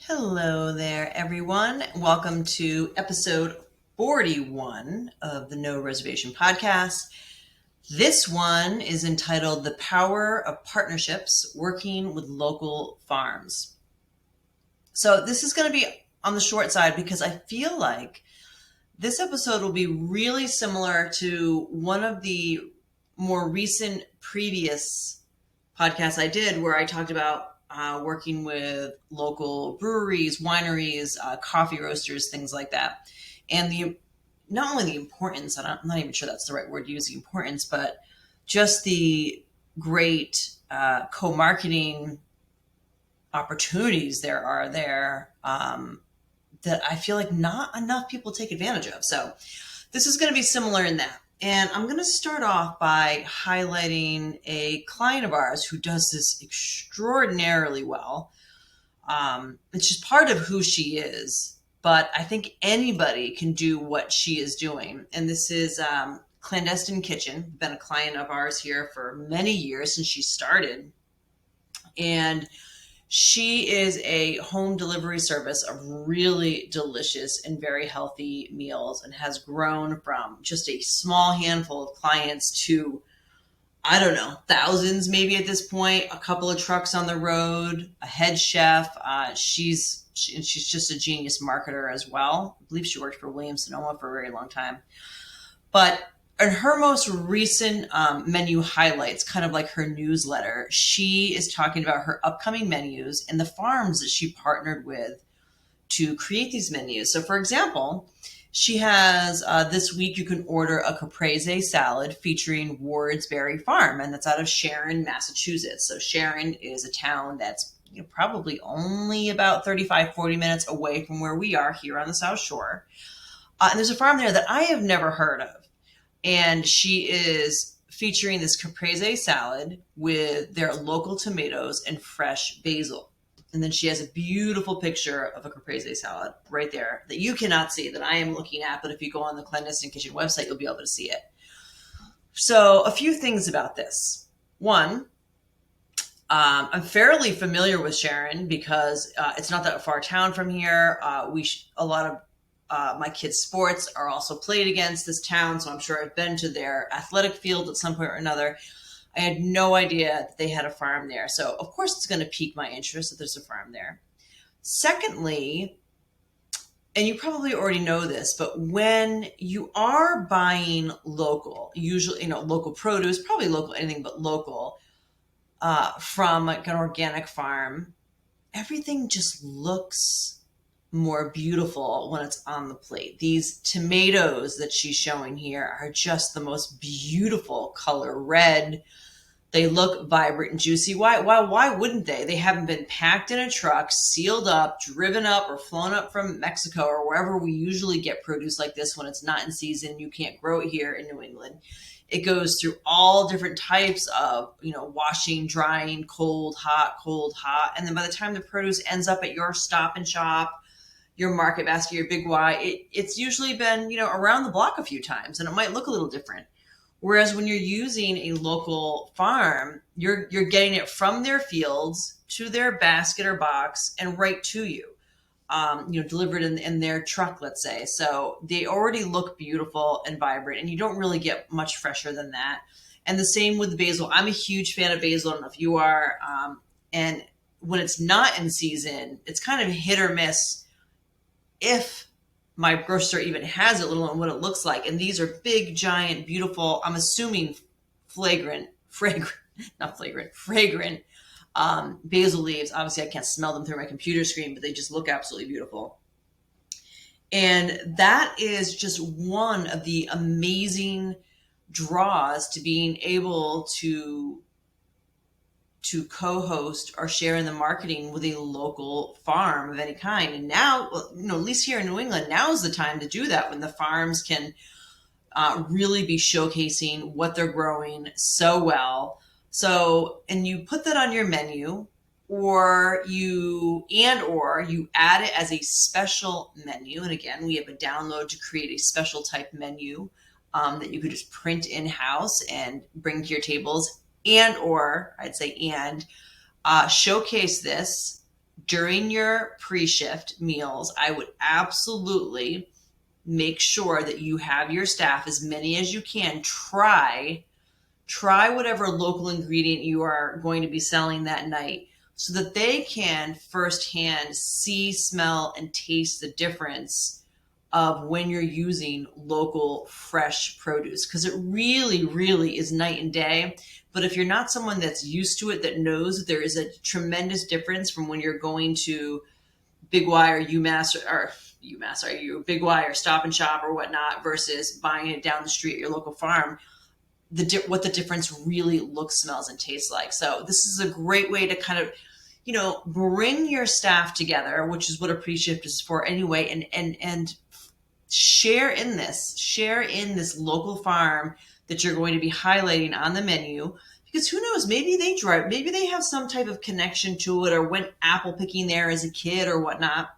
Hello there, everyone. Welcome to episode 41 of the No Reservation podcast. This one is entitled The Power of Partnerships Working with Local Farms. So this is going to be on the short side because I feel like this episode will be really similar to one of the more recent previous podcasts I did where I talked about working with local breweries, wineries, coffee roasters, things like that. And not only the importance, I'm not even sure that's the right word to use, the importance, but just the great co-marketing opportunities there are there that I feel like not enough people take advantage of. So this is going to be similar in that. And I'm going to start off by highlighting a client of ours who does this extraordinarily well. It's just part of who she is, but I think anybody can do what she is doing. And this is Clandestine Kitchen, been a client of ours here for many years since she started. And she is a home delivery service of really delicious and very healthy meals and has grown from just a small handful of clients to, I don't know, thousands maybe at this point, a couple of trucks on the road, a head chef. She's just a genius marketer as well. I believe she worked for Williams-Sonoma for a very long time. But in her most recent menu highlights, kind of like her newsletter, she is talking about her upcoming menus and the farms that she partnered with to create these menus. So, for example, she has this week you can order a caprese salad featuring Wardsbury Farm, and that's out of Sharon, Massachusetts. So Sharon is a town that's probably only about 35-40 minutes away from where we are here on the South Shore. And there's a farm there that I have never heard of. And she is featuring this caprese salad with their local tomatoes and fresh basil. And then she has a beautiful picture of a caprese salad right there that you cannot see, that I am looking at. But if you go on the Clandestine Kitchen website, you'll be able to see it. So a few things about this. One, I'm fairly familiar with Sharon because it's not that far town from here. A lot of my kids' sports are also played against this town, so I'm sure I've been to their athletic field at some point or another. I had no idea that they had a farm there. So, of course, it's going to pique my interest that there's a farm there. Secondly, and you probably already know this, but when you are buying local, usually, local produce, probably local, anything but local, from like an organic farm, everything just looks more beautiful when it's on the plate. These tomatoes that she's showing here are just the most beautiful color red. They look vibrant and juicy. Why wouldn't they? They haven't been packed in a truck, sealed up, driven up, or flown up from Mexico or wherever we usually get produce like this when it's not in season. You can't grow it here in New England. It goes through all different types of, washing, drying, cold, hot. And then by the time the produce ends up at your Stop and Shop, your Market Basket, your Big Y, it's usually been, around the block a few times, and it might look a little different. Whereas when you're using a local farm, you're getting it from their fields to their basket or box and right to you, delivered in their truck, let's say. So they already look beautiful and vibrant, and you don't really get much fresher than that. And the same with the basil. I'm a huge fan of basil. I don't know if you are. And when it's not in season, it's kind of hit or miss if my grocer even has it, let alone what it looks like. And these are big, giant, beautiful, I'm assuming fragrant basil leaves. Obviously, I can't smell them through my computer screen, but they just look absolutely beautiful. And that is just one of the amazing draws to being able to co-host or share in the marketing with a local farm of any kind. And now, at least here in New England, now is the time to do that when the farms can really be showcasing what they're growing so well. So, and you put that on your menu, or you add it as a special menu. And again, we have a download to create a special type menu that you could just print in-house and bring to your tables. And showcase this during your pre-shift meals, I would absolutely make sure that you have your staff, as many as you can, try whatever local ingredient you are going to be selling that night so that they can firsthand see, smell, and taste the difference of when you're using local fresh produce, because it really, really is night and day. But if you're not someone that's used to it, that knows that there is a tremendous difference from when you're going to Big Y or Big Y or Stop and Shop or whatnot versus buying it down the street at your local farm, what the difference really looks, smells, and tastes like. So this is a great way to kind of, bring your staff together, which is what a pre-shift is for anyway, and share in this local farm that you're going to be highlighting on the menu. Because who knows, maybe they have some type of connection to it, or went apple picking there as a kid or whatnot,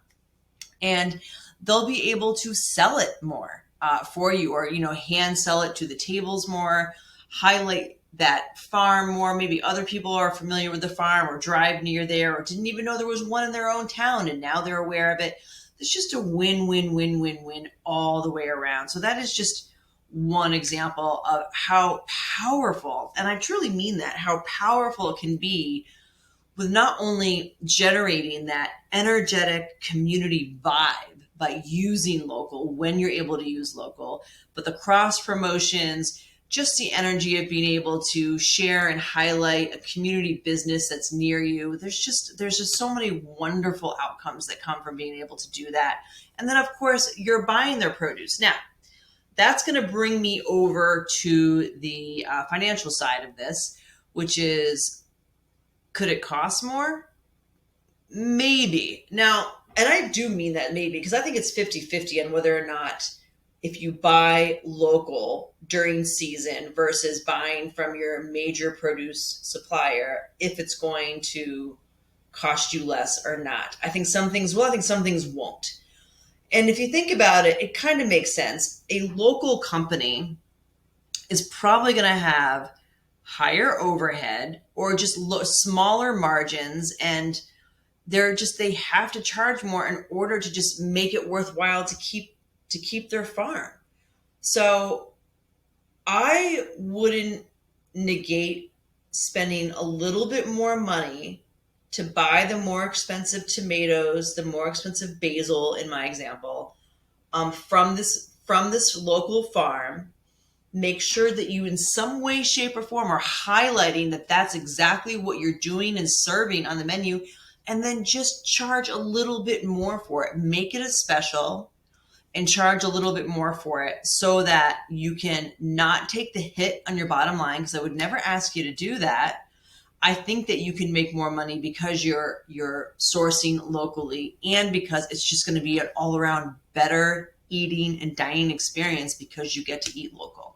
and they'll be able to sell it more for you, or hand sell it to the tables more, highlight that farm more. Maybe other people are familiar with the farm or drive near there, or didn't even know there was one in their own town and now they're aware of it. It's just a win all the way around. So that is just one example of how powerful, and I truly mean that, how powerful it can be with not only generating that energetic community vibe by using local when you're able to use local, but the cross promotions, just the energy of being able to share and highlight a community business that's near you. There's just so many wonderful outcomes that come from being able to do that. And then of course you're buying their produce. Now that's going to bring me over to the financial side of this, which is, could it cost more? Maybe. Now, and I do mean that maybe, because I think it's 50-50 on whether or not, if you buy local during season versus buying from your major produce supplier, if it's going to cost you less or not. I think some things will, I think some things won't. And if you think about it, it kind of makes sense. A local company is probably going to have higher overhead or just smaller margins, and they have to charge more in order to just make it worthwhile to keep their farm. So I wouldn't negate spending a little bit more money to buy the more expensive tomatoes, the more expensive basil, in my example, from this local farm. Make sure that you in some way, shape, or form are highlighting that that's exactly what you're doing and serving on the menu, and then just charge a little bit more for it. Make it a special and charge a little bit more for it so that you can not take the hit on your bottom line, because I would never ask you to do that. I think that you can make more money because you're sourcing locally, and because it's just going to be an all around better eating and dining experience because you get to eat local.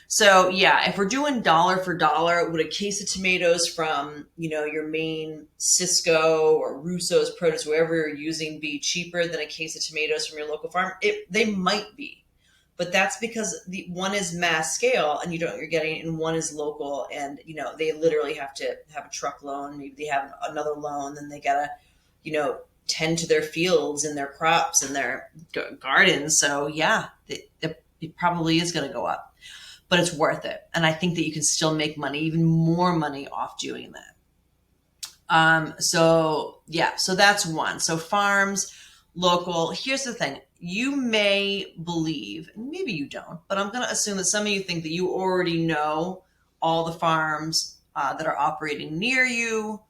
So yeah, if we're doing dollar for dollar, would a case of tomatoes from, your main Cisco or Russo's produce, wherever you're using, be cheaper than a case of tomatoes from your local farm? They might be, but that's because the one is mass scale and you're getting, and one is local, and they literally have to have a truck loan. Maybe they have another loan, then they gotta, tend to their fields and their crops and their gardens. So yeah, it probably is going to go up, but it's worth it. And I think that you can still make money, even more money, off doing that. So that's one. So farms, local. Here's the thing. You may believe, and maybe you don't, but I'm going to assume that some of you think that you already know all the farms that are operating near you,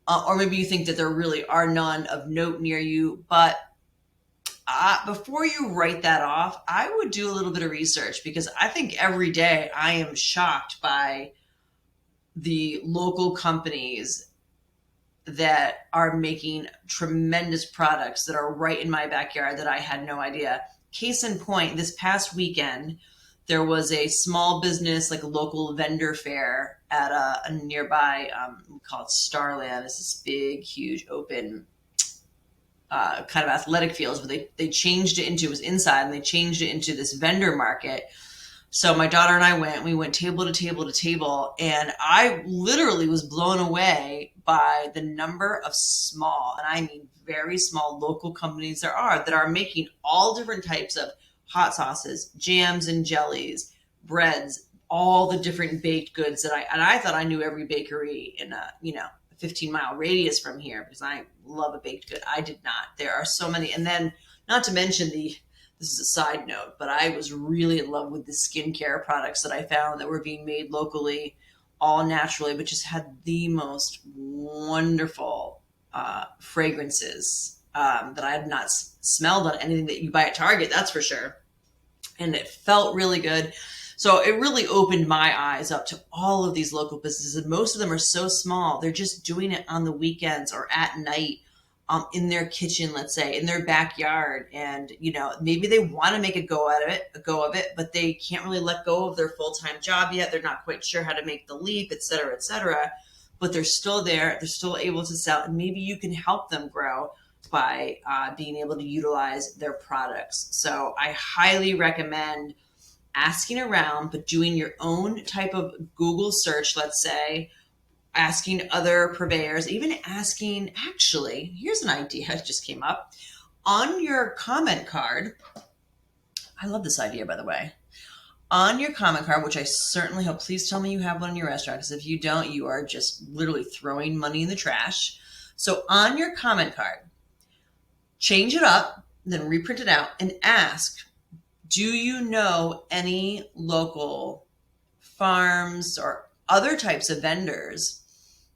or maybe you think that there really are none of note near you. But before you write that off, I would do a little bit of research, because I think every day I am shocked by the local companies that are making tremendous products that are right in my backyard that I had no idea. Case in point, this past weekend, there was a small business, like a local vendor fair at a nearby, we call it Starland. It's this big, huge, open kind of athletic fields, but they changed it into, it was inside, and they changed it into this vendor market. So my daughter and I went table to table to table, and I literally was blown away by the number of small, and I mean very small local companies there are that are making all different types of hot sauces, jams and jellies, breads, all the different baked goods that I thought I knew every bakery in a 15-mile radius from here because I love a baked good. I did not. There are so many. And then not to mention this is a side note, but I was really in love with the skincare products that I found that were being made locally, all naturally, but just had the most wonderful fragrances that I have not smelled on anything that you buy at Target, that's for sure. And it felt really good. So it really opened my eyes up to all of these local businesses. And most of them are so small. They're just doing it on the weekends or at night in their kitchen, let's say, in their backyard. And, maybe they want to make a go of it, but they can't really let go of their full-time job yet. They're not quite sure how to make the leap, et cetera, et cetera. But they're still there. They're still able to sell. And maybe you can help them grow by being able to utilize their products. So I highly recommend asking around, but doing your own type of Google search, let's say, asking other purveyors, even asking, actually, here's an idea that just came up. On your comment card, I love this idea, by the way. On your comment card, which I certainly hope, please tell me you have one in your restaurant, because if you don't, you are just literally throwing money in the trash. So on your comment card, change it up, then reprint it out, and ask, do you know any local farms or other types of vendors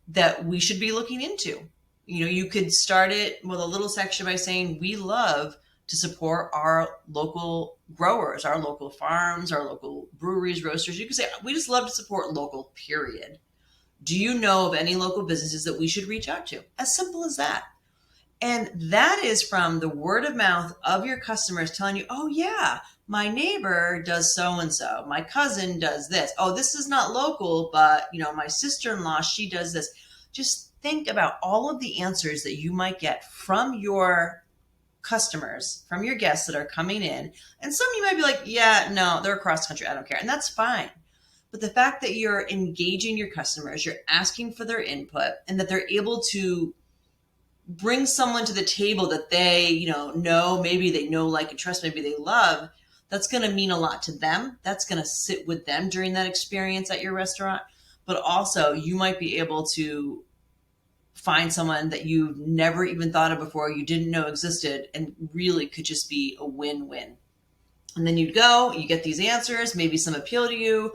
that we should be looking into? You could start it with a little section by saying, we love to support our local growers, our local farms, our local breweries, roasters. You could say, we just love to support local, period. Do you know of any local businesses that we should reach out to? As simple as that. And that is from the word of mouth of your customers telling you, oh yeah, my neighbor does so-and-so. My cousin does this. Oh, this is not local, but my sister-in-law, she does this. Just think about all of the answers that you might get from your customers, from your guests that are coming in. And some you might be like, yeah, no, they're across country. I don't care. And that's fine. But the fact that you're engaging your customers, you're asking for their input, and that they're able to bring someone to the table that they, know, maybe they know, like, and trust, maybe they love, that's going to mean a lot to them. That's going to sit with them during that experience at your restaurant. But also you might be able to find someone that you've never even thought of before, you didn't know existed, and really could just be a win-win. And then you get these answers, maybe some appeal to you.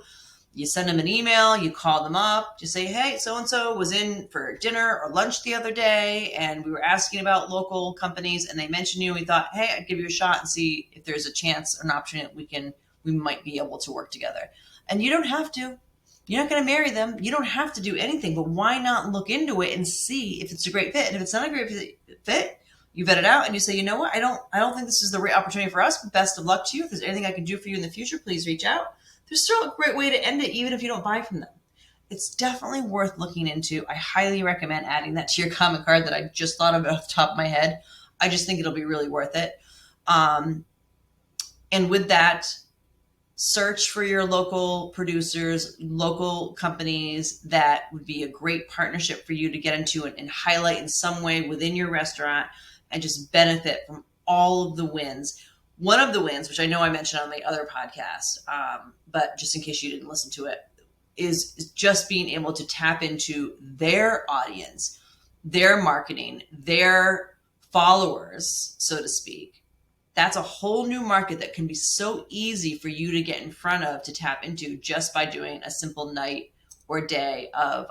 You send them an email, you call them up, you say, hey, so-and-so was in for dinner or lunch the other day, and we were asking about local companies, and they mentioned you, and we thought, hey, I'd give you a shot and see if there's a chance or an opportunity we might be able to work together. And you don't have to. You're not going to marry them. You don't have to do anything, but why not look into it and see if it's a great fit? And if it's not a great fit, you vet it out and you say, you know what, I don't think this is the right opportunity for us, but best of luck to you. If there's anything I can do for you in the future, please reach out. There's still a great way to end it, even if you don't buy from them. It's definitely worth looking into. I highly recommend adding that to your comment card that I just thought of off the top of my head. I just think it'll be really worth it. And with that, search for your local producers, local companies that would be a great partnership for you to get into and highlight in some way within your restaurant and just benefit from all of the wins. One of the wins, which I know I mentioned on the other podcast, but just in case you didn't listen to it, is just being able to tap into their audience, their marketing, their followers, so to speak. That's a whole new market that can be so easy for you to get in front of, to tap into, just by doing a simple night or day of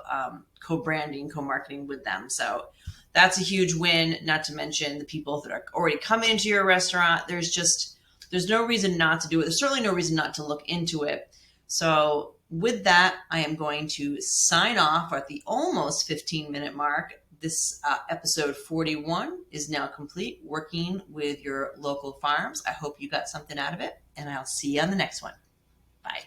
co-branding, co-marketing with them. So that's a huge win, not to mention the people that are already coming into your restaurant. There's no reason not to do it. There's certainly no reason not to look into it. So with that, I am going to sign off at the almost 15-minute mark. This episode 41 is now complete, working with your local farms. I hope you got something out of it, and I'll see you on the next one. Bye.